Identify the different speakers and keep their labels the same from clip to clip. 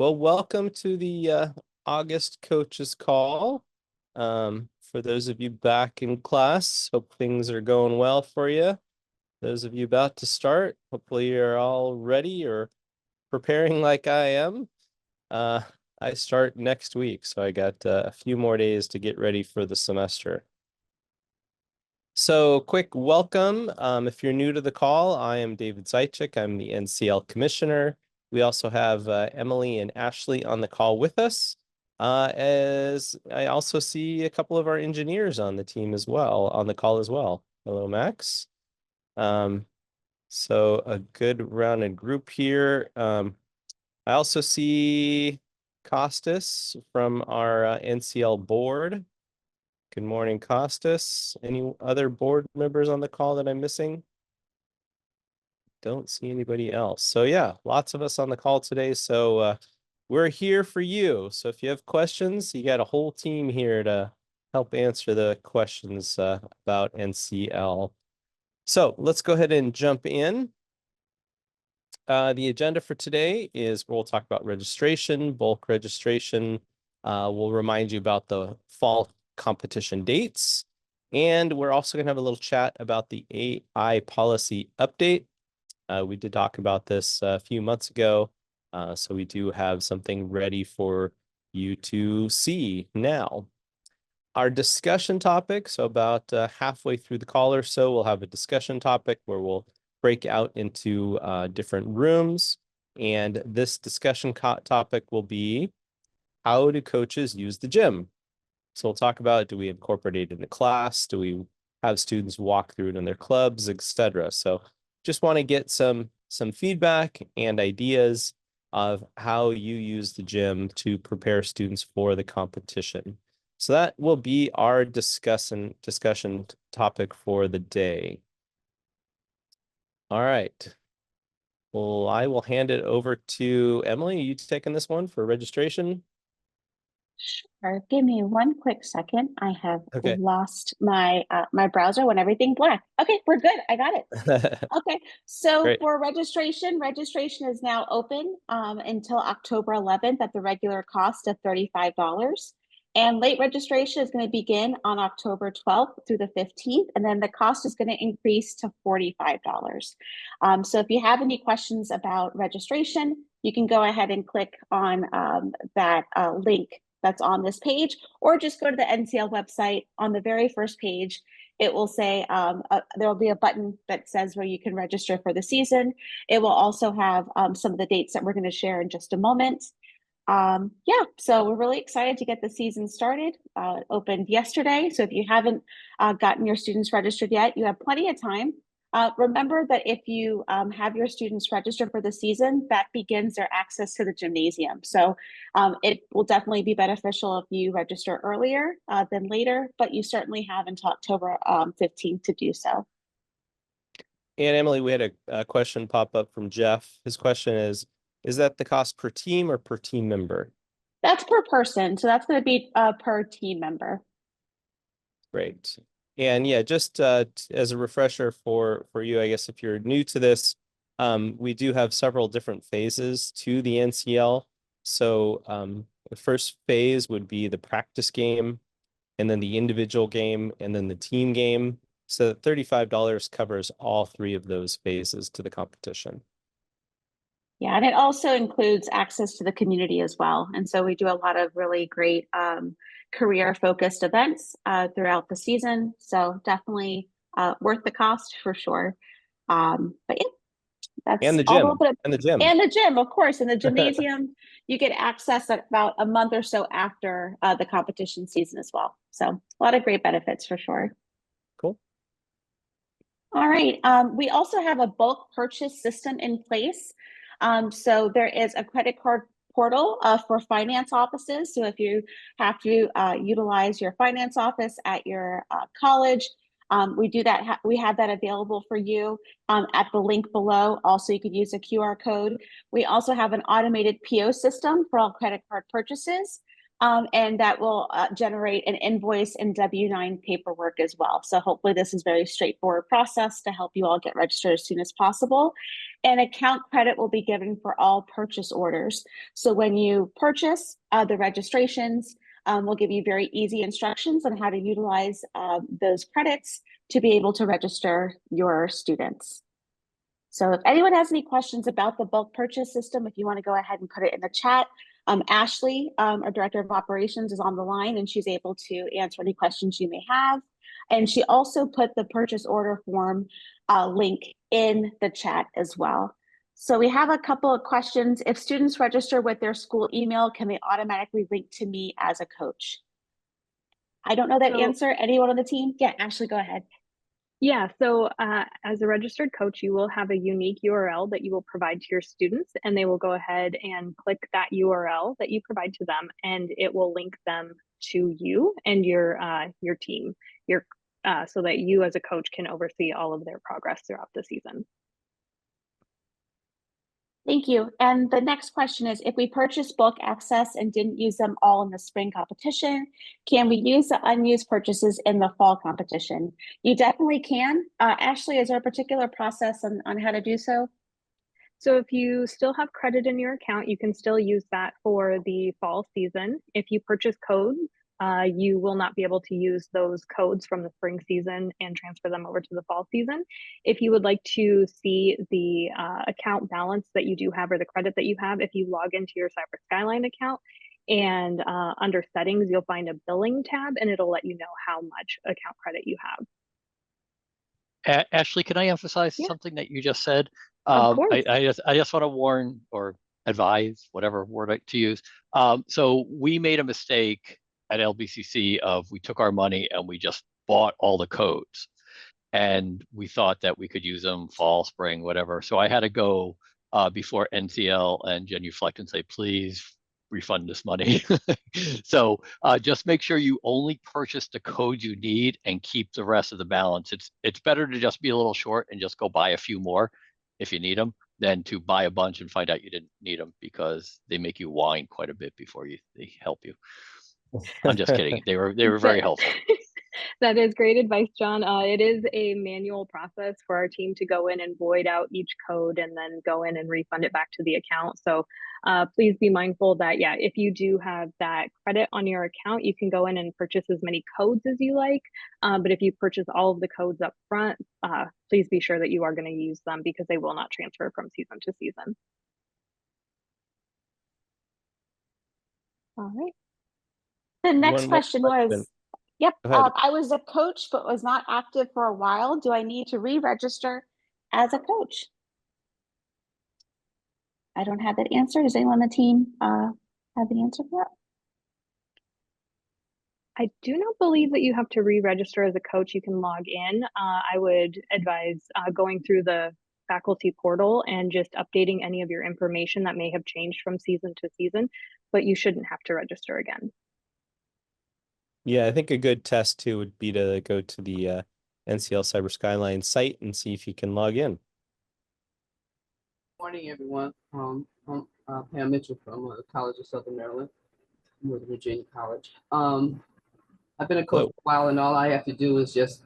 Speaker 1: Well, welcome to the August coaches call. For those of you back in class, hope things are going well for you. Those of you about to start, hopefully you're all ready or preparing like I am. Uh, I start next week, so I got a few more days to get ready for the semester. So quick welcome. If you're new to the call, I am David Zajcik. I'm the NCL commissioner. We also have Emily and Ashley on the call with us, as I also see a couple of our engineers on the team as well, on the call as well. Hello, Max. So a good rounded group here. I also see Costas from our NCL board. Good morning, Costas. Any other board members on the call that I'm missing? Don't see anybody else. So yeah, lots of us on the call today. So we're here for you. So if you have questions, you got a whole team here to help answer the questions about NCL. So let's go ahead and jump in. The agenda for today is we'll talk about registration, bulk registration. We'll remind you about the fall competition dates. And we're also going to have a little chat about the AI policy update. We did talk about this a few months ago, so we do have something ready for you to see now. Our discussion topic, so about halfway through the call or so, we'll have a discussion topic where we'll break out into different rooms. And this discussion topic will be, how do coaches use the gym? So we'll talk about, do we incorporate it in the class? Do we have students walk through it in their clubs, etc.? So just want to get some feedback and ideas of how you use the gym to prepare students for the competition. So that will be our discussion topic for the day. All right. Well, I will hand it over to Emily. Are you taking this one for registration?
Speaker 2: Sure. Give me one quick second. I have
Speaker 1: Okay.
Speaker 2: lost my my browser when everything black. Okay, we're good. I got it. Okay. So
Speaker 1: Great.
Speaker 2: for registration is now open until October 11th at the regular cost of $35. And late registration is going to begin on October 12th through the 15th, and then the cost is going to increase to $45. So if you have any questions about registration, you can go ahead and click on that link that's on this page, or just go to the NCL website. On the very first page, it will say there will be a button that says where you can register for the season. It will also have some of the dates that we're going to share in just a moment. Yeah, so we're really excited to get the season started. It opened yesterday, so if you haven't gotten your students registered yet, you have plenty of time. Remember that if you have your students registered for the season, that begins their access to the gymnasium. So it will definitely be beneficial if you register earlier than later, but you certainly have until October 15th to do so.
Speaker 1: And Emily, we had a question pop up from Jeff. His question is that the cost per team or per team member?
Speaker 2: That's per person, so that's going to be per team member.
Speaker 1: Great. And yeah, just as a refresher for you, I guess if you're new to this, we do have several different phases to the NCL. So the first phase would be the practice game, and then the individual game, and then the team game. So $35 covers all three of those phases to the competition.
Speaker 2: Yeah, and it also includes access to the community as well. And so we do a lot of really great career-focused events throughout the season. So definitely worth the cost for sure. But yeah,
Speaker 1: And
Speaker 2: that's
Speaker 1: the
Speaker 2: all a
Speaker 1: gym.
Speaker 2: little bit of,
Speaker 1: And the gym.
Speaker 2: and the gym, of course. In the gymnasium, you get access at about a month or so after the competition season as well. So a lot of great benefits for sure.
Speaker 1: Cool.
Speaker 2: All right. We also have a bulk purchase system in place. So there is a credit card portal for finance offices. So if you have to utilize your finance office at your college, we do that. We have that available for you at the link below. Also, you could use a QR code. We also have an automated PO system for all credit card purchases. And that will generate an invoice and W9 paperwork as well. So hopefully this is very straightforward process to help you all get registered as soon as possible. And account credit will be given for all purchase orders. So when you purchase the registrations, we'll give you very easy instructions on how to utilize those credits to be able to register your students. So if anyone has any questions about the bulk purchase system, if you want to go ahead and put it in the chat. Ashley, our Director of Operations, is on the line and she's able to answer any questions you may have. And she also put the purchase order form link in the chat as well. So we have a couple of questions. If students register with their school email, can they automatically link to me as a coach? I don't know that answer. Anyone on the team? Yeah, Ashley, go ahead.
Speaker 3: Yeah, so as a registered coach, you will have a unique URL that you will provide to your students, and they will go ahead and click that URL that you provide to them, and it will link them to you and your team, so that you as a coach can oversee all of their progress throughout the season.
Speaker 2: Thank you. And the next question is, if we purchased bulk access and didn't use them all in the spring competition, can we use the unused purchases in the fall competition? You definitely can. Ashley, is there a particular process on how to do so?
Speaker 3: So if you still have credit in your account, you can still use that for the fall season. If you purchase codes, you will not be able to use those codes from the spring season and transfer them over to the fall season. If you would like to see the account balance that you do have or the credit that you have, if you log into your Cyber Skyline account and under settings, you'll find a billing tab and it'll let you know how much account credit you have.
Speaker 4: Ashley, can I emphasize something that you just said?
Speaker 3: Of course.
Speaker 4: I just want to warn or advise, whatever word to use. So we made a mistake at LBCC of we took our money and we just bought all the codes, and we thought that we could use them fall, spring, whatever. So I had to go before NCL and Genuflect and say, please refund this money. So just make sure you only purchase the code you need and keep the rest of the balance. It's better to just be a little short and just go buy a few more if you need them than to buy a bunch and find out you didn't need them, because they make you whine quite a bit before they help you. I'm just kidding. They were very helpful.
Speaker 3: That is great advice, John. It is a manual process for our team to go in and void out each code and then go in and refund it back to the account. So please be mindful that, yeah, if you do have that credit on your account, you can go in and purchase as many codes as you like. But if you purchase all of the codes up front, please be sure that you are going to use them, because they will not transfer from season to season. All right.
Speaker 2: The next question was, yep, I was a coach but was not active for a while. Do I need to re-register as a coach? I don't have that answer. Does anyone on the team have the answer for that?
Speaker 3: I do not believe that you have to re-register as a coach. You can log in. I would advise going through the faculty portal and just updating any of your information that may have changed from season to season, but you shouldn't have to register again.
Speaker 1: Yeah, I think a good test too would be to go to the NCL Cyber Skyline site and see if you can log in.
Speaker 5: Morning, everyone. I'm Pam Mitchell from the College of Southern Maryland, Northern Virginia College. I've been a coach for a while, and all I have to do is just,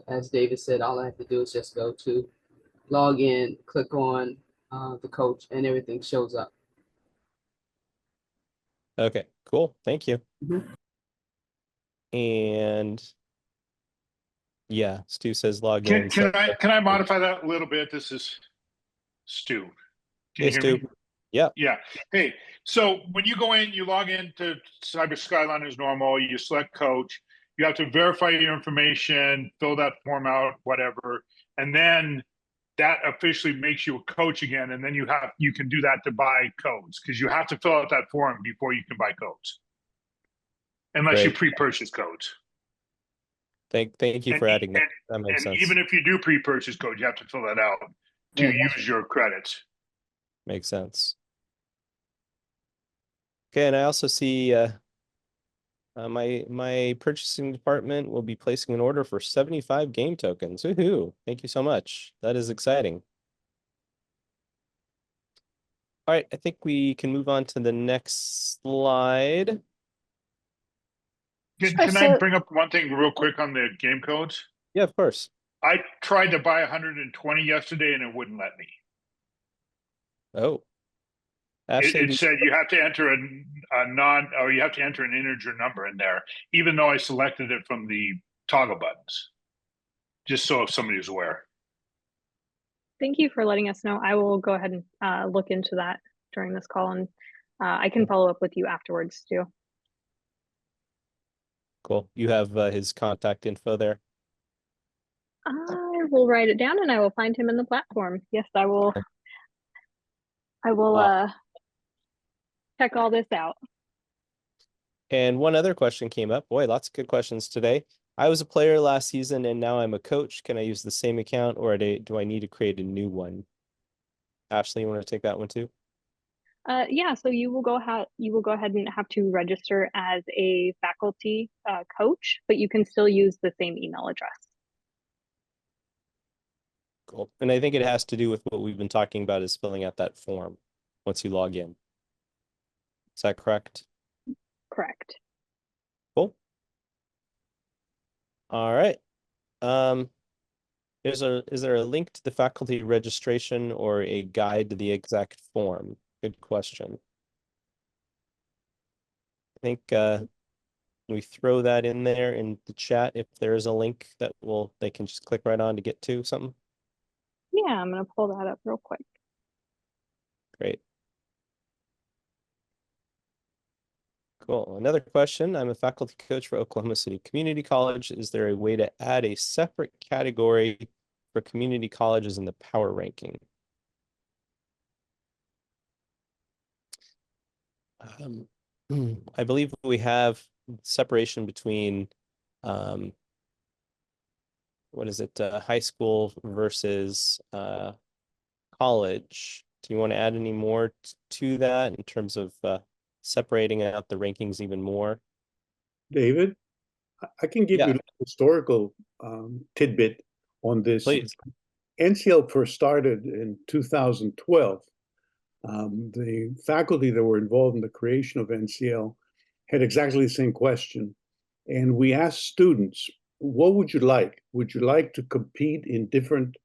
Speaker 5: as David said, all I have to do is just go to log in, click on the coach, and everything shows up.
Speaker 1: Okay, cool. Thank you.
Speaker 5: Mm-hmm.
Speaker 1: And yeah, Stu says log
Speaker 6: Can
Speaker 1: in.
Speaker 6: Can I modify that a little bit? This is Stu. Can you hear
Speaker 1: Stu.
Speaker 6: me?
Speaker 1: Yeah.
Speaker 6: Yeah. Hey, so when you go in, you log into Cyber Skyline as normal, you select coach, you have to verify your information, fill that form out, whatever, and then that officially makes you a coach again, and then you can do that to buy codes, because you have to fill out that form before you can buy codes, unless you pre-purchase codes.
Speaker 1: Thank you for adding that. That makes sense.
Speaker 6: Even if you do pre-purchase code, you have to fill that out to use your credits.
Speaker 1: Makes sense. Okay, and I also see my purchasing department will be placing an order for 75 game tokens. Woohoo! Thank you so much. That is exciting. All right, I think we can move on to the next slide.
Speaker 6: Can I bring up one thing real quick on the game codes?
Speaker 1: Yeah, of course.
Speaker 6: I tried to buy 120 yesterday and it wouldn't let me.
Speaker 1: Oh,
Speaker 6: It,
Speaker 1: Ashley,
Speaker 6: it said you have to enter or you have to enter an integer number in there, even though I selected it from the toggle buttons. Just so if somebody was aware.
Speaker 3: Thank you for letting us know. I will go ahead and look into that during this call, and I can follow up with you afterwards too.
Speaker 1: cool. You have his contact info there.
Speaker 3: I will write it down and I will find him in the platform. Yes, I will. I will check all this out.
Speaker 1: And one other question came up. Boy, lots of good questions today. I was a player last season and now I'm a coach. Can I use the same account or do I need to create a new one? Ashley, you want to take that one too?
Speaker 3: Yeah, so you will go ahead and have to register as a faculty coach, but you can still use the same email address.
Speaker 1: Cool. And I think it has to do with what we've been talking about is filling out that form once you log in. Is that correct?
Speaker 3: Correct.
Speaker 1: Cool. All right. Is there a link to the faculty registration or a guide to the exact form? Good question. I think we throw that in there in the chat if there is a link that they can just click right on to get to something.
Speaker 3: Yeah, I'm gonna pull that up real quick.
Speaker 1: Great. Cool. Another question. I'm a faculty coach for Oklahoma City Community College. Is there a way to add a separate category for community colleges in the power ranking? I believe we have separation between what is it, high school versus college. Do you want to add any more to that in terms of separating out the rankings even more?
Speaker 7: David, I can give you a historical tidbit on this.
Speaker 1: Please.
Speaker 7: NCL first started in 2012. The faculty that were involved in the creation of NCL had exactly the same question. And we asked students, what would you like? Would you like to compete in different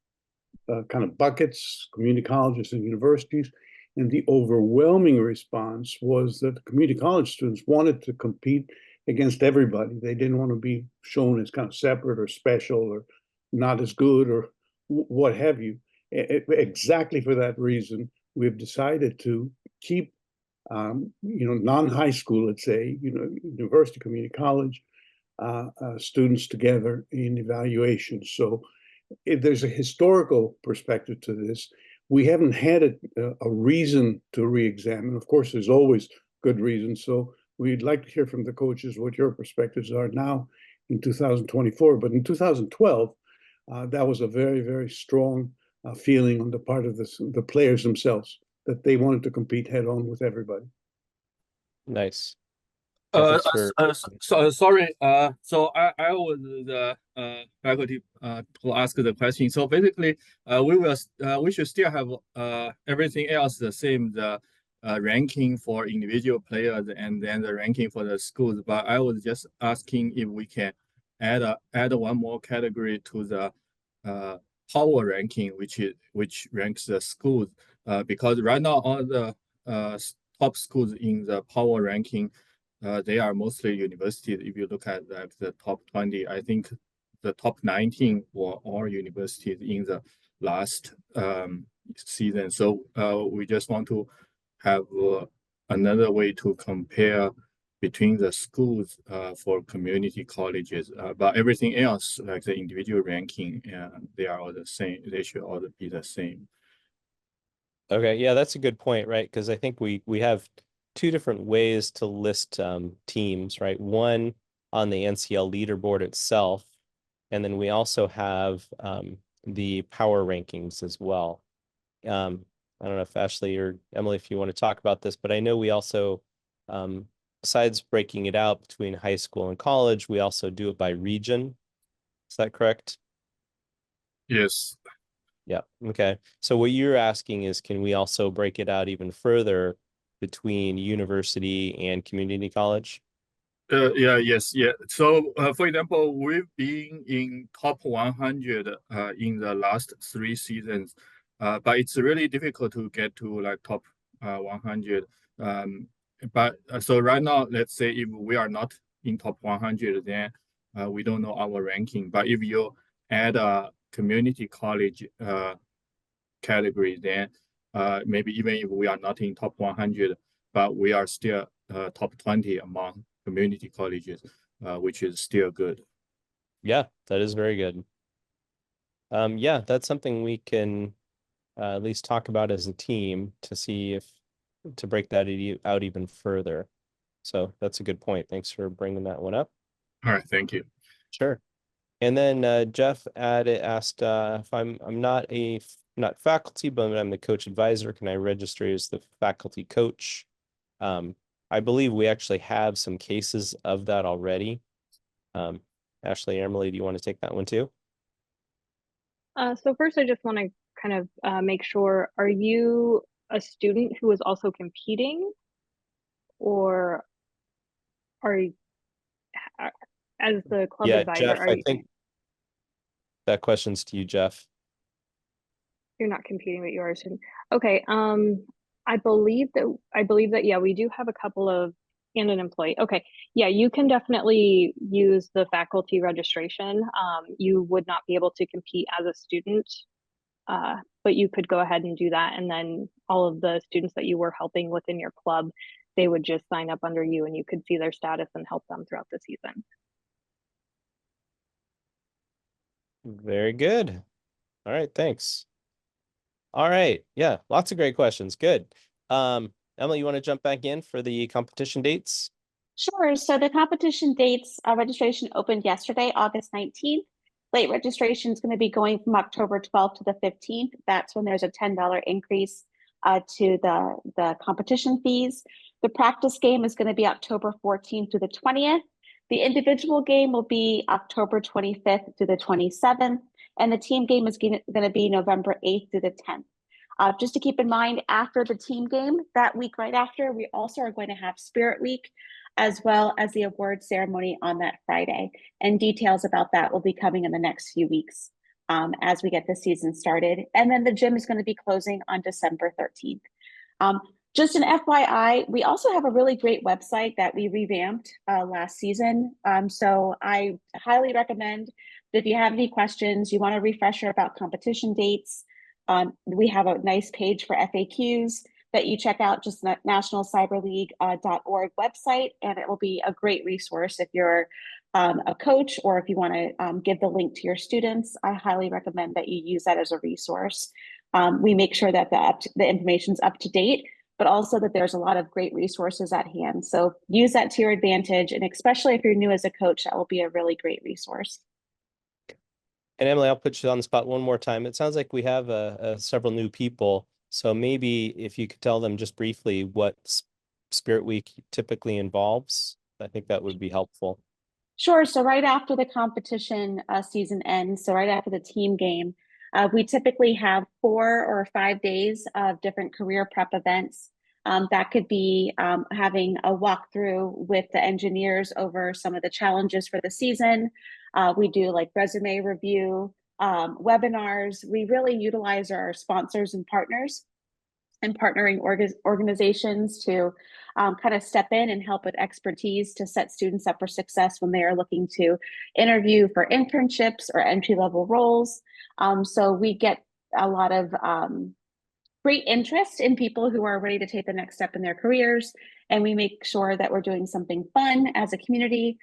Speaker 7: kind of buckets, community colleges and universities? And the overwhelming response was that the community college students wanted to compete against everybody. They didn't want to be shown as kind of separate or special or not as good or what have you. Exactly for that reason, we've decided to keep, non-high school, let's say, university, community college students together in evaluation. So there's a historical perspective to this. We haven't had a reason to re-examine. Of course, there's always good reasons. So we'd like to hear from the coaches what your perspectives are now in 2024. But in 2012, that was a very, very strong feeling on the part of the players themselves that they wanted to compete head on with everybody.
Speaker 1: Nice.
Speaker 8: Sorry. So I was the faculty to ask the question. So basically, we should still have everything else the same, the ranking for individual players and then the ranking for the schools. But I was just asking if we can add one more category to the power ranking, which ranks the schools. Because right now all the top schools in the power ranking, they are mostly universities. If you look at the top 20, I think the top 19 were all universities in the last season. So we just want to have another way to compare between the schools for community colleges. But everything else, like the individual ranking, they are all the same. They should all be the same.
Speaker 1: Okay, yeah, that's a good point, right? Because I think we have two different ways to list teams, right? One on the NCL leaderboard itself, and then we also have the power rankings as well. I don't know if Ashley or Emily, if you want to talk about this, but I know we also, besides breaking it out between high school and college, we also do it by region. Is that correct?
Speaker 8: Yes.
Speaker 1: Yeah. Okay. So what you're asking is, can we also break it out even further between university and community college?
Speaker 8: Yeah. So, for example, we've been in top 100 in the last 3 seasons, but it's really difficult to get to like top 100. But so right now, let's say if we are not in top 100, then we don't know our ranking. But if you add a community college category, then maybe even if we are not in top 100, but we are still top 20 among community colleges, which is still good.
Speaker 1: Yeah, that is very good. Yeah, that's something we can at least talk about as a team to see if to break that out even further. So that's a good point. Thanks for bringing that one up.
Speaker 8: All right, thank you.
Speaker 1: Sure. And then Jeff asked if I'm not not faculty, but I'm the coach advisor. Can I register as the faculty coach? I believe we actually have some cases of that already. Ashley, Emily, do you want to take that one too?
Speaker 3: So first, I just want to kind of make sure, are you a student who is also competing, or are you, as the club
Speaker 1: Yeah,
Speaker 3: advisor,
Speaker 1: Jeff,
Speaker 3: are
Speaker 1: I
Speaker 3: you,
Speaker 1: think that question's to you, Jeff.
Speaker 3: you're not competing, but you are a student. Okay, I believe that, yeah, we do have a couple of, and an employee. Okay, yeah, you can definitely use the faculty registration. You would not be able to compete as a student, but you could go ahead and do that. And then all of the students that you were helping within your club, they would just sign up under you and you could see their status and help them throughout the season.
Speaker 1: Very good. All right, thanks. All right, yeah, lots of great questions. Good. Emily, you want to jump back in for the competition dates?
Speaker 2: Sure. So the competition dates, registration opened yesterday, August 19th. Late registration is going to be going from October 12th to the 15th. That's when there's a $10 increase to the competition fees. The practice game is going to be October 14th to the 20th. The individual game will be October 25th to the 27th. And the team game is going to be November 8th to the 10th. Just to keep in mind, after the team game, that week right after, we also are going to have Spirit Week, as well as the award ceremony on that Friday. And details about that will be coming in the next few weeks as we get the season started. And then the gym is going to be closing on December 13th. Just an FYI, we also have a really great website that we revamped last season. So I highly recommend that if you have any questions, you want a refresher about competition dates, we have a nice page for FAQs that you check out, just the nationalcyberleague.org website, and it will be a great resource if you're a coach or if you want to give the link to your students. I highly recommend that you use that as a resource. We make sure that the information's up to date, but also that there's a lot of great resources at hand. So use that to your advantage, and especially if you're new as a coach, that will be a really great resource.
Speaker 1: And Emily, I'll put you on the spot one more time. It sounds like we have several new people. So maybe if you could tell them just briefly what Spirit Week typically involves, I think that would be helpful.
Speaker 2: Sure. So right after the competition season ends, so right after the team game, we typically have 4 or 5 days of different career prep events. That could be having a walkthrough with the engineers over some of the challenges for the season. We do like resume review, webinars. We really utilize our sponsors and partners and partnering organizations to kind of step in and help with expertise to set students up for success when they are looking to interview for internships or entry-level roles. So we get a lot of great interest in people who are ready to take the next step in their careers. And we make sure that we're doing something fun as a community.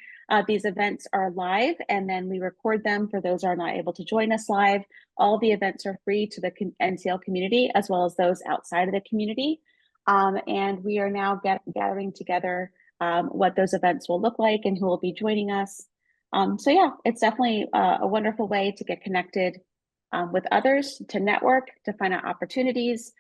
Speaker 2: These events are live, and then we record them for those who are not able to join us live. All the events are free to the NCL community, as well as those outside of the community. And we are now gathering together what those events will look like and who will be joining us. So yeah, it's definitely a wonderful way to get connected with others, to network, to find out opportunities,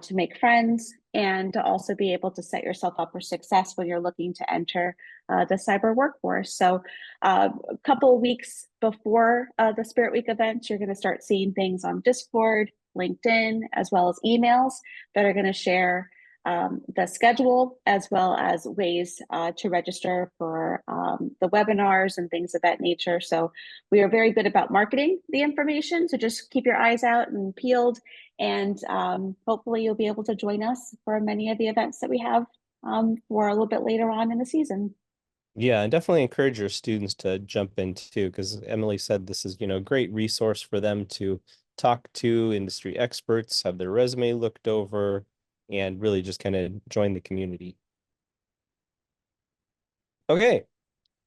Speaker 2: to make friends, and to also be able to set yourself up for success when you're looking to enter the cyber workforce. So a couple of weeks before the Spirit Week events, you're going to start seeing things on Discord, LinkedIn, as well as emails that are going to share the schedule as well as ways to register for the webinars and things of that nature. So we are very good about marketing the information. So just keep your eyes out and peeled, and hopefully you'll be able to join us for many of the events that we have for a little bit later on in the season.
Speaker 1: Yeah, and definitely encourage your students to jump in too, because Emily said this is, a great resource for them to talk to industry experts, have their resume looked over, and really just kind of join the community. Okay,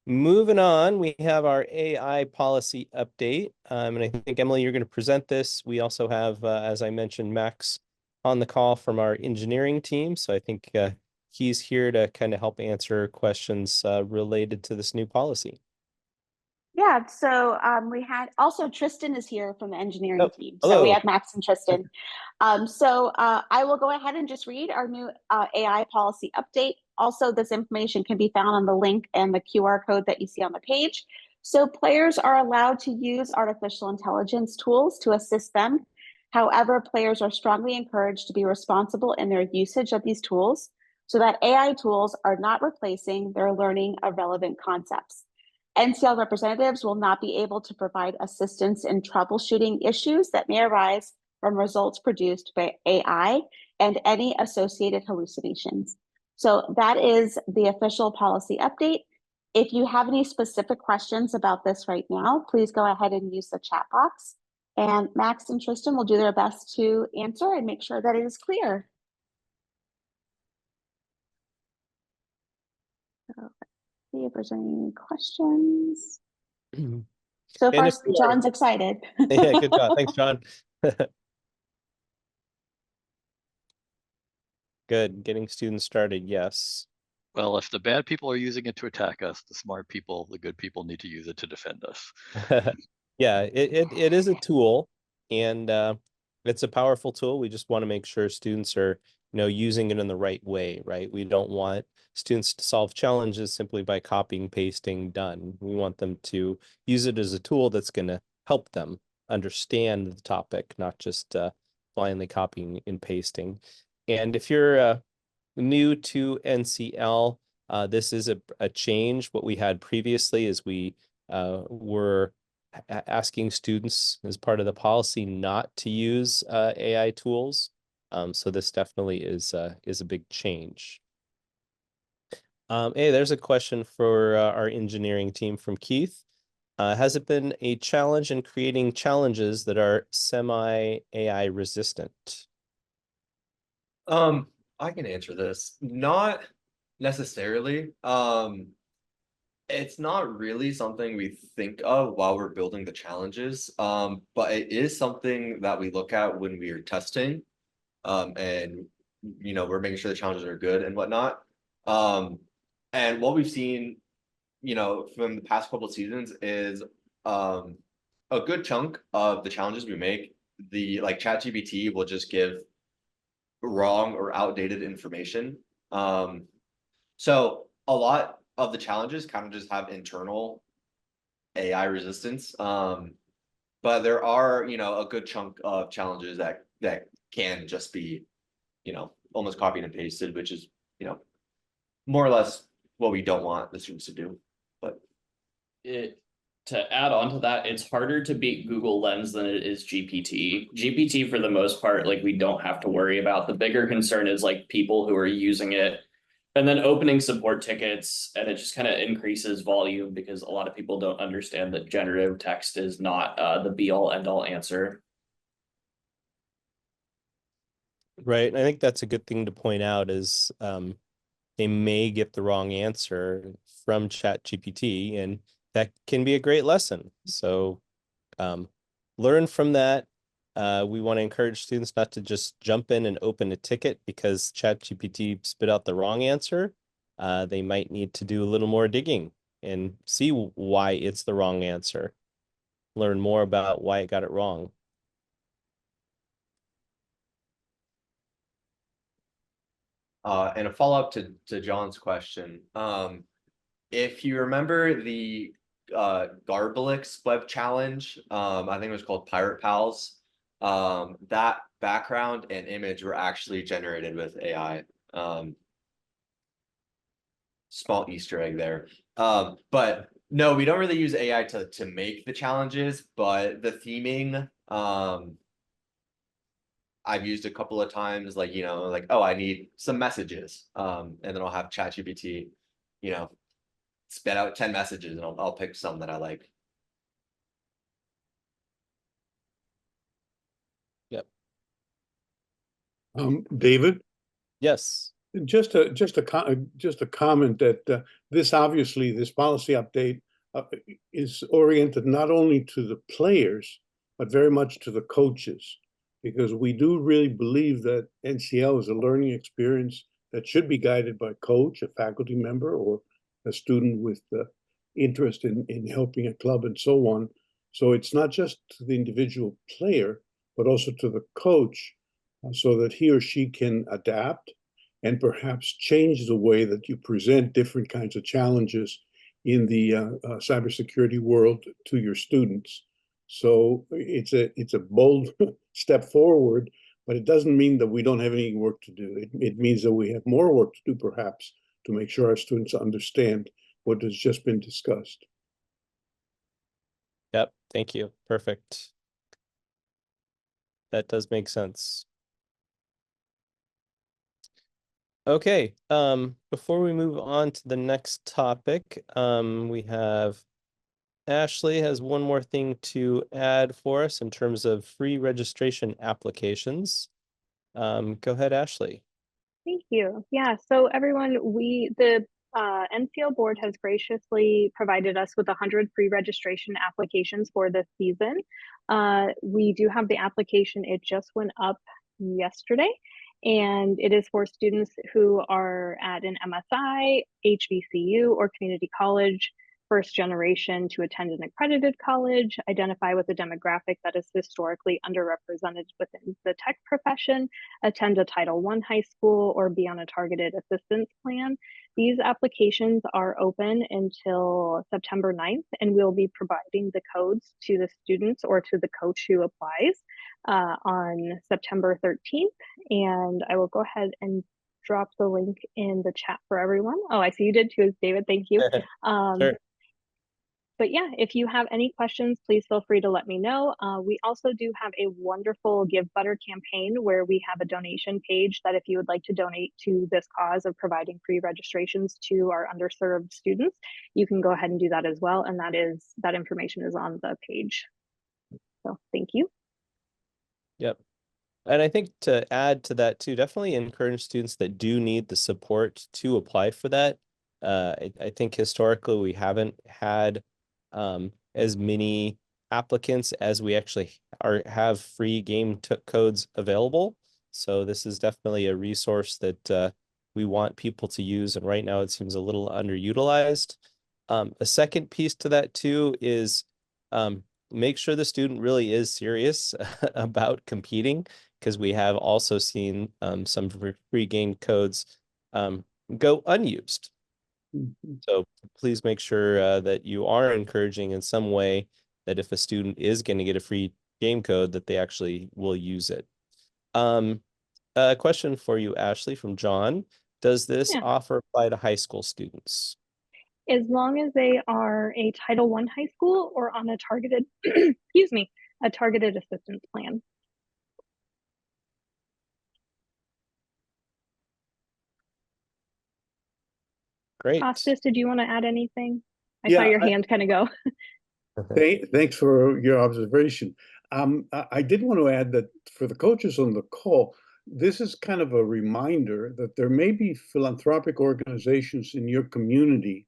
Speaker 1: moving on, we have our AI policy update. And I think, Emily, you're going to present this. We also have, as I mentioned, Max on the call from our engineering team. So I think he's here to kind of help answer questions related to this new policy.
Speaker 2: Yeah, so we had also Tristan is here from the engineering team. So
Speaker 1: hello.
Speaker 2: we have Max and Tristan. I will go ahead and just read our new AI policy update. Also, this information can be found on the link and the QR code that you see on the page. So players are allowed to use artificial intelligence tools to assist them. However, players are strongly encouraged to be responsible in their usage of these tools so that AI tools are not replacing their learning of relevant concepts. NCL representatives will not be able to provide assistance in troubleshooting issues that may arise from results produced by AI and any associated hallucinations. So that is the official policy update. If you have any specific questions about this right now, please go ahead and use the chat box. And Max and Tristan will do their best to answer and make sure that it is clear. So, see if there's any questions. So far, John's excited.
Speaker 1: Yeah, good job. Thanks, John. Good. Getting students started, yes.
Speaker 4: Well, if the bad people are using it to attack us, the smart people, the good people need to use it to defend us.
Speaker 1: Yeah, it is a tool, and it's a powerful tool. We just want to make sure students are, using it in the right way, right? We don't want students to solve challenges simply by copying, pasting, done. We want them to use it as a tool that's going to help them understand the topic, not just blindly copying and pasting. And if you're new to NCL, this is a change. What we had previously is we were asking students as part of the policy not to use AI tools. So this definitely is a big change. Hey, there's a question for our engineering team from Keith. Has it been a challenge in creating challenges that are semi-AI resistant?
Speaker 9: I can answer this. Not necessarily. It's not really something we think of while we're building the challenges. But it is something that we look at when we are testing. And we're making sure the challenges are good and whatnot. And what we've seen, from the past couple of seasons is a good chunk of the challenges we make, like ChatGPT will just give wrong or outdated information. So a lot of the challenges kind of just have internal AI resistance. But there are, a good chunk of challenges that can just be, almost copied and pasted, which is, more or less what we don't want the students to do. But
Speaker 10: to add on to that, it's harder to beat Google Lens than it is GPT. GPT, for the most part, like, we don't have to worry about. The bigger concern is like people who are using it and then opening support tickets, and it just kind of increases volume because a lot of people don't understand that generative text is not the be-all end-all answer.
Speaker 1: Right. And I think that's a good thing to point out is they may get the wrong answer from ChatGPT, and that can be a great lesson. So learn from that. We want to encourage students not to just jump in and open a ticket because ChatGPT spit out the wrong answer. They might need to do a little more digging and see why it's the wrong answer. Learn more about why it got it wrong.
Speaker 9: And a follow-up to John's question. If you remember the Garbalix web challenge, I think it was called Pirate Pals. That background and image were actually generated with AI. Small Easter egg there. But no, we don't really use AI to make the challenges, but the theming, I've used a couple of times, like, like, oh, I need some messages. And then I'll have ChatGPT, spit out 10 messages and I'll pick some that I like.
Speaker 1: Yep.
Speaker 7: David?
Speaker 1: Yes.
Speaker 7: Just a comment that this policy update is oriented not only to the players, but very much to the coaches, because we do really believe that NCL is a learning experience that should be guided by a coach, a faculty member, or a student with interest in helping a club and so on. So it's not just to the individual player, but also to the coach, so that he or she can adapt and perhaps change the way that you present different kinds of challenges in the cybersecurity world to your students. So it's a bold step forward, but it doesn't mean that we don't have any work to do. It means that we have more work to do, perhaps, to make sure our students understand what has just been discussed.
Speaker 1: Yep. Thank you. Perfect. That does make sense. Okay, before we move on to the next topic, we have Ashley has one more thing to add for us in terms of free registration applications. Go ahead, Ashley.
Speaker 3: Thank you. Yeah, so everyone, the NCL board has graciously provided us with 100 free registration applications for this season. We do have the application, it just went up yesterday, and it is for students who are at an MSI, HBCU, or community college, first generation to attend an accredited college, identify with a demographic that is historically underrepresented within the tech profession, attend a Title I high school, or be on a targeted assistance plan. These applications are open until September 9th, and we'll be providing the codes to the students or to the coach who applies on September 13th. And I will go ahead and drop the link in the chat for everyone. Oh, I see you did too, David. Thank you.
Speaker 1: Sure.
Speaker 3: But yeah, if you have any questions, please feel free to let me know. We also do have a wonderful Give Butter campaign where we have a donation page that if you would like to donate to this cause of providing free registrations to our underserved students, you can go ahead and do that as well. And that information is on the page. So thank you.
Speaker 1: Yep. And I think to add to that too, definitely encourage students that do need the support to apply for that. I think historically we haven't had as many applicants as we actually have free game codes available. So this is definitely a resource that we want people to use. And right now it seems a little underutilized. A second piece to that too is make sure the student really is serious about competing, because we have also seen some free game codes go unused. So please make sure that you are encouraging in some way that if a student is going to get a free game code, that they actually will use it. A question for you, Ashley, from John. Does this offer apply to high school students?
Speaker 3: As long as they are a Title I high school or on a targeted, excuse me, a targeted assistance plan.
Speaker 1: Great.
Speaker 3: Costas, did you want to add anything? I saw your hand kind of go.
Speaker 7: Thanks for your observation. I did want to add that for the coaches on the call, this is kind of a reminder that there may be philanthropic organizations in your community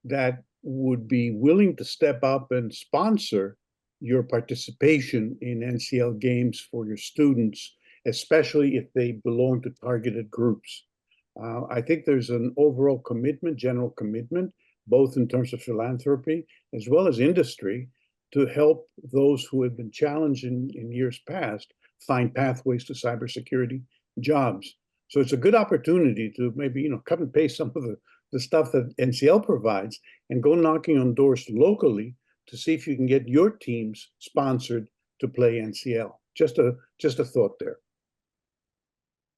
Speaker 7: that would be willing to step up and sponsor your participation in NCL games for your students, especially if they belong to targeted groups. I think there's an overall commitment, general commitment, both in terms of philanthropy as well as industry, to help those who have been challenged in years past find pathways to cybersecurity jobs. So it's a good opportunity to maybe cut and paste some of the stuff that NCL provides and go knocking on doors locally to see if you can get your teams sponsored to play NCL. Just a thought there.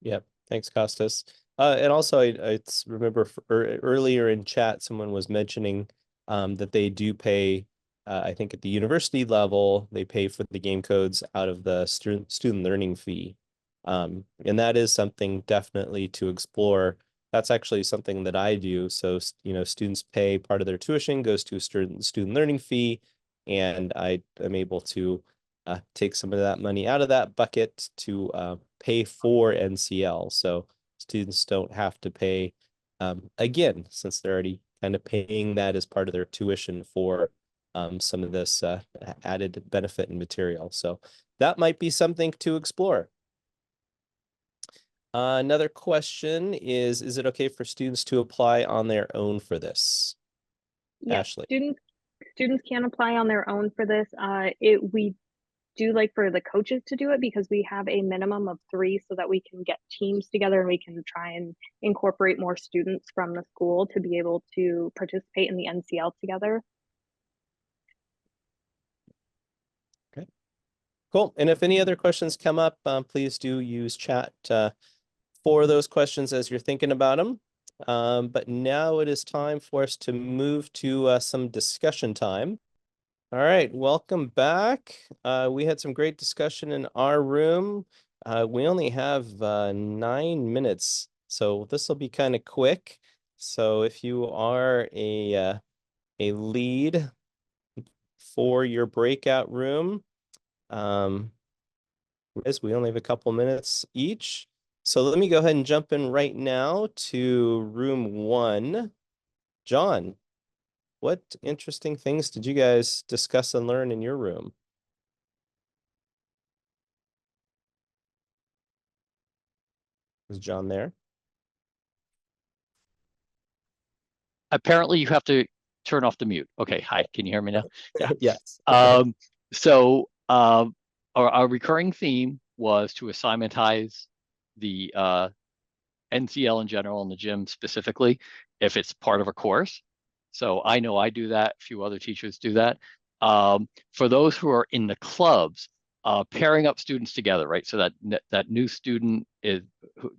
Speaker 1: Yep. Thanks, Costas. And also, I remember earlier in chat, someone was mentioning that they do pay, I think at the university level, they pay for the game codes out of the student learning fee. And that is something definitely to explore. That's actually something that I do. So, students pay part of their tuition goes to a student learning fee, and I am able to take some of that money out of that bucket to pay for NCL. So students don't have to pay again, since they're already kind of paying that as part of their tuition for some of this added benefit and material. So that might be something to explore. Another question is it okay for students to apply on their own for this?
Speaker 3: Yes,
Speaker 1: Ashley.
Speaker 3: students can apply on their own for this. We do like for the coaches to do it because we have a minimum of 3 so that we can get teams together and we can try and incorporate more students from the school to be able to participate in the NCL together.
Speaker 1: Okay, cool. And if any other questions come up, please do use chat for those questions as you're thinking about them. But now it is time for us to move to some discussion time. All right, welcome back. We had some great discussion in our room. We only have 9 minutes, so this will be kind of quick. So if you are a lead for your breakout room, we only have a couple minutes each. So let me go ahead and jump in right now to room 1. John, what interesting things did you guys discuss and learn in your room? Is John there?
Speaker 4: Apparently you have to turn off the mute. Okay, hi, can you hear me now? Yeah.
Speaker 1: Yes.
Speaker 4: So our recurring theme was to assignmentize the NCL in general and the gym specifically, if it's part of a course. So I know I do that, a few other teachers do that. For those who are in the clubs, pairing up students together, right? So that new student is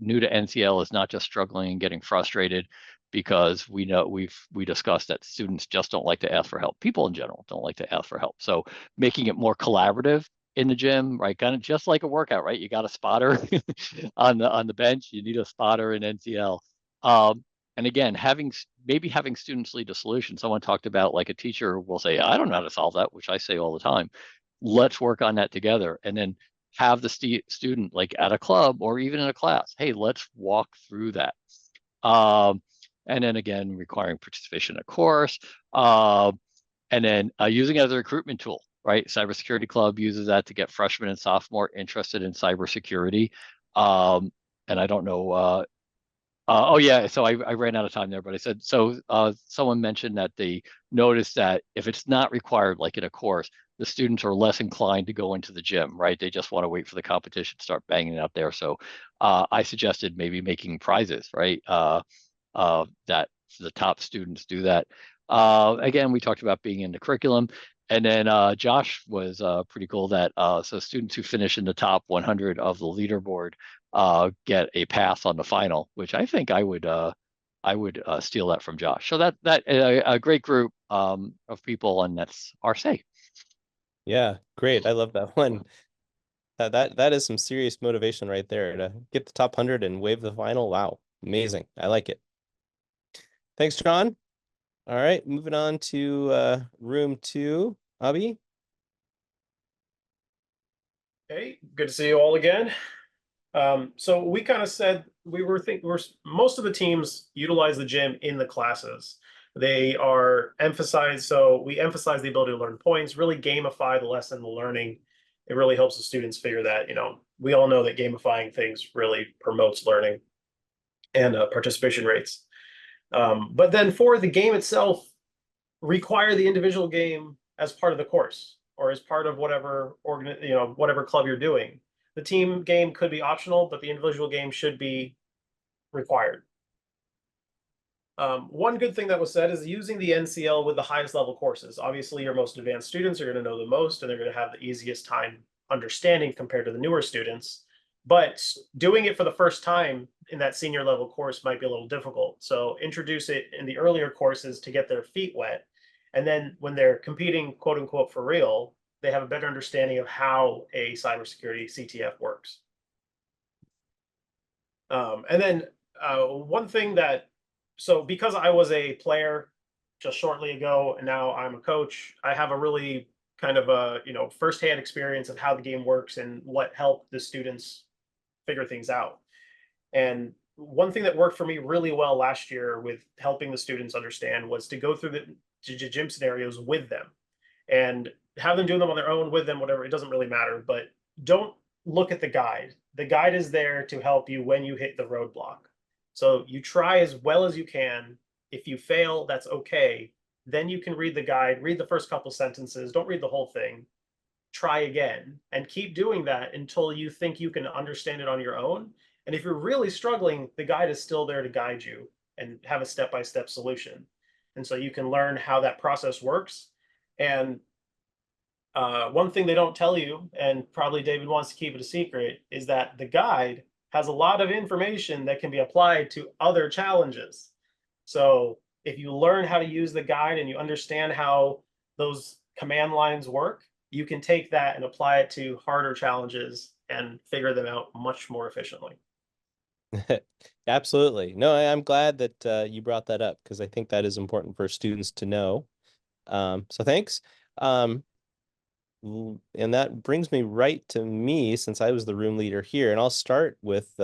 Speaker 4: new to NCL is not just struggling and getting frustrated, because we know we discussed that students just don't like to ask for help. People in general don't like to ask for help. So making it more collaborative in the gym, right? Kind of just like a workout, right? You got a spotter on the bench. You need a spotter in NCL. And again, maybe having students lead a solution. Someone talked about, like, a teacher will say, I don't know how to solve that, which I say all the time. Let's work on that together. And then have the student, like at a club or even in a class, hey, let's walk through that. And then again, requiring participation in a course. And then using it as a recruitment tool, right? Cybersecurity Club uses that to get freshmen and sophomore interested in cybersecurity. And I don't know. Oh yeah, so I ran out of time there, but I said, so someone mentioned that they noticed that if it's not required, like in a course, the students are less inclined to go into the gym, right? They just want to wait for the competition to start banging it out there. So I suggested maybe making prizes, right? That the top students do that. Again, we talked about being in the curriculum. And then Josh was pretty cool that so students who finish in the top 100 of the leaderboard get a pass on the final, which I think I would steal that from Josh. So that a great group of people, and that's our say.
Speaker 1: Yeah, great. I love that one. That is some serious motivation right there to get the top 100 and wave the final. Wow, amazing. I like it. Thanks, John. All right, moving on to room 2. Abhi?
Speaker 11: Hey, good to see you all again. So we kind of said most of the teams utilize the gym in the classes. They are emphasized, so we emphasize the ability to learn points, really gamify the lesson, the learning. It really helps the students figure that, we all know that gamifying things really promotes learning and participation rates. But then for the game itself, require the individual game as part of the course or as part of whatever whatever club you're doing. The team game could be optional, but the individual game should be required. One good thing that was said is using the NCL with the highest level courses. Obviously, your most advanced students are going to know the most, and they're going to have the easiest time understanding compared to the newer students. but doing it for the first time in that senior level course might be a little difficult. So introduce it in the earlier courses to get their feet wet. And then when they're competing, quote unquote, for real, they have a better understanding of how a cybersecurity CTF works. And then one thing that, so because I was a player just shortly ago, and now I'm a coach, I have a really kind of a, firsthand experience of how the game works and what helped the students figure things out. And one thing that worked for me really well last year with helping the students understand was to go through the gym scenarios with them and have them do them on their own, with them, whatever, it doesn't really matter, but don't look at the guide. The guide is there to help you when you hit the roadblock. So you try as well as you can. If you fail, that's okay. Then you can read the guide, read the first couple sentences, don't read the whole thing. Try again and keep doing that until you think you can understand it on your own. And if you're really struggling, the guide is still there to guide you and have a step-by-step solution. And so you can learn how that process works. And one thing they don't tell you, and probably David wants to keep it a secret, is that the guide has a lot of information that can be applied to other challenges. So if you learn how to use the guide and you understand how those command lines work, you can take that and apply it to harder challenges and figure them out much more efficiently.
Speaker 1: Absolutely. No, I'm glad that you brought that up, because I think that is important for students to know. So thanks. And that brings me right to me, since I was the room leader here, and I'll start with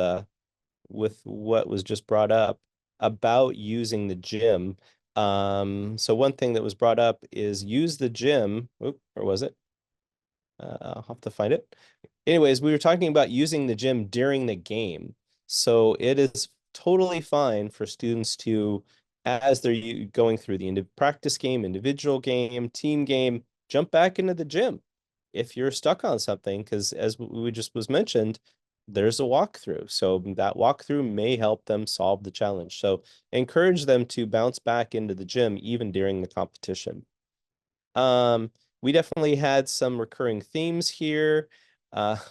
Speaker 1: what was just brought up about using the gym. So one thing that was brought up is use the gym. Oop, or was it? I'll have to find it. Anyways, we were talking about using the gym during the game. So it is totally fine for students to, as they're going through the practice game, individual game, team game, jump back into the gym if you're stuck on something, because as we just was mentioned, there's a walkthrough. So that walkthrough may help them solve the challenge. So encourage them to bounce back into the gym even during the competition. We definitely had some recurring themes here.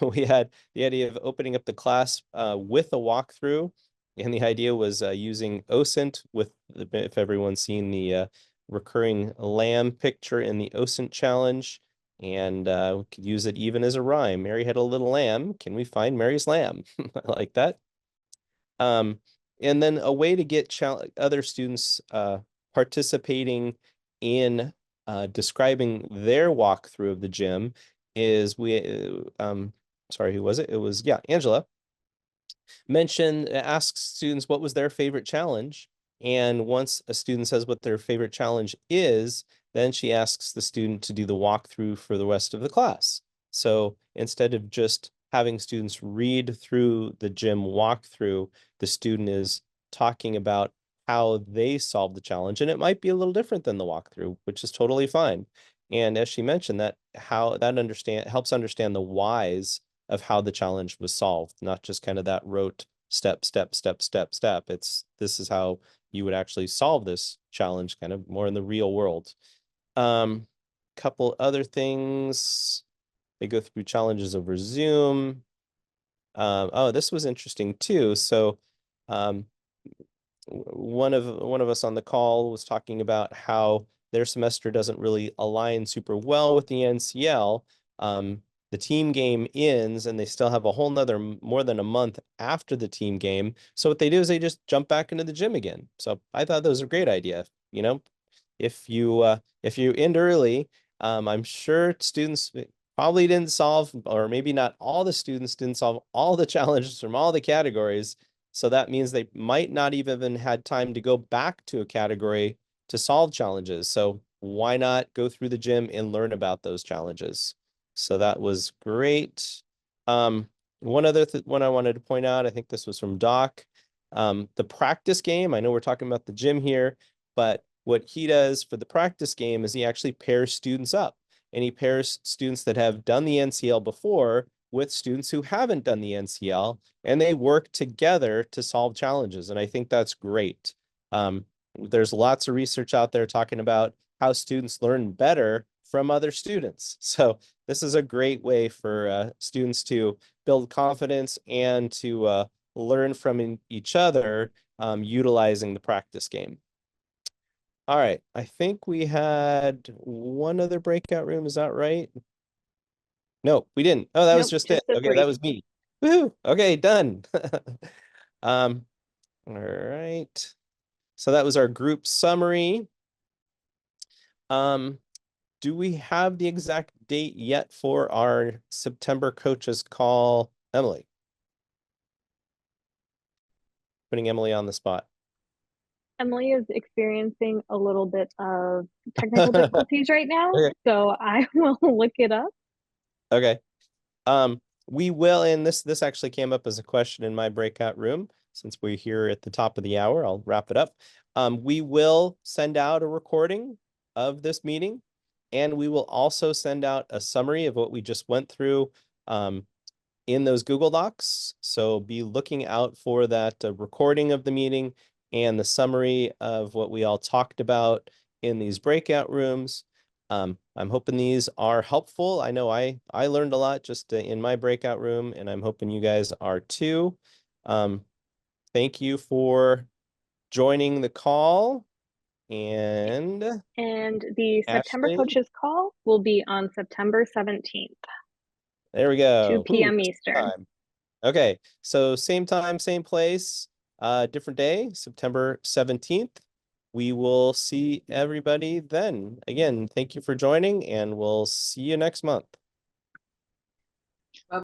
Speaker 1: We had the idea of opening up the class with a walkthrough, and the idea was using OSINT with, if everyone's seen the recurring lamb picture in the OSINT challenge, and we could use it even as a rhyme. Mary had a little lamb. Can we find Mary's lamb? I like that. And then a way to get other students participating in describing their walkthrough of the gym is sorry, who was it? It was, yeah, Angela asks students what was their favorite challenge. And once a student says what their favorite challenge is, then she asks the student to do the walkthrough for the rest of the class. So instead of just having students read through the gym walkthrough, the student is talking about how they solve the challenge. And it might be a little different than the walkthrough, which is totally fine. And as she mentioned, that helps understand the whys of how the challenge was solved, not just kind of that rote step, step, step, step, step. This is how you would actually solve this challenge, kind of more in the real world. Couple other things. They go through challenges over Zoom. Oh, this was interesting too. So one of us on the call was talking about how their semester doesn't really align super well with the NCL. The team game ends and they still have a whole nother more than a month after the team game. So what they do is they just jump back into the gym again. So I thought that was a great idea. If you end early, I'm sure students probably didn't solve, or maybe not all the students didn't solve all the challenges from all the categories. So that means they might not even had time to go back to a category to solve challenges. So why not go through the gym and learn about those challenges? So that was great. One other one I wanted to point out, I think this was from Doc. The practice game, I know we're talking about the gym here, but what he does for the practice game is he actually pairs students up, and he pairs students that have done the NCL before with students who haven't done the NCL, and they work together to solve challenges. And I think that's great. There's lots of research out there talking about how students learn better from other students. So this is a great way for students to build confidence and to learn from each other utilizing the practice game. All right, I think we had one other breakout room. Is that right? No, we didn't. Oh, that was
Speaker 3: Nope,
Speaker 1: just
Speaker 3: just
Speaker 1: it.
Speaker 3: the
Speaker 1: Okay,
Speaker 3: three.
Speaker 1: that was me. Woohoo! Okay, done. All right. So that was our group summary. Do we have the exact date yet for our September coaches call, Emily? Putting Emily on the spot.
Speaker 3: Emily is experiencing a little bit of technical difficulties right now,
Speaker 1: Okay.
Speaker 3: so I will look it up.
Speaker 1: Okay. We will, and this actually came up as a question in my breakout room. Since we're here at the top of the hour, I'll wrap it up. We will send out a recording of this meeting, and we will also send out a summary of what we just went through in those Google Docs. So be looking out for that recording of the meeting and the summary of what we all talked about in these breakout rooms. I'm hoping these are helpful. I know I learned a lot just in my breakout room, and I'm hoping you guys are too. Thank you for joining the call. And
Speaker 3: the September
Speaker 1: Ashley?
Speaker 3: coaches call will be on September 17th,
Speaker 1: There we go.
Speaker 3: 2 p.m.
Speaker 1: Ooh,
Speaker 3: Eastern.
Speaker 1: time. Okay, so same time, same place, different day, September 17th. We will see everybody then. Again, thank you for joining, and we'll see you next month.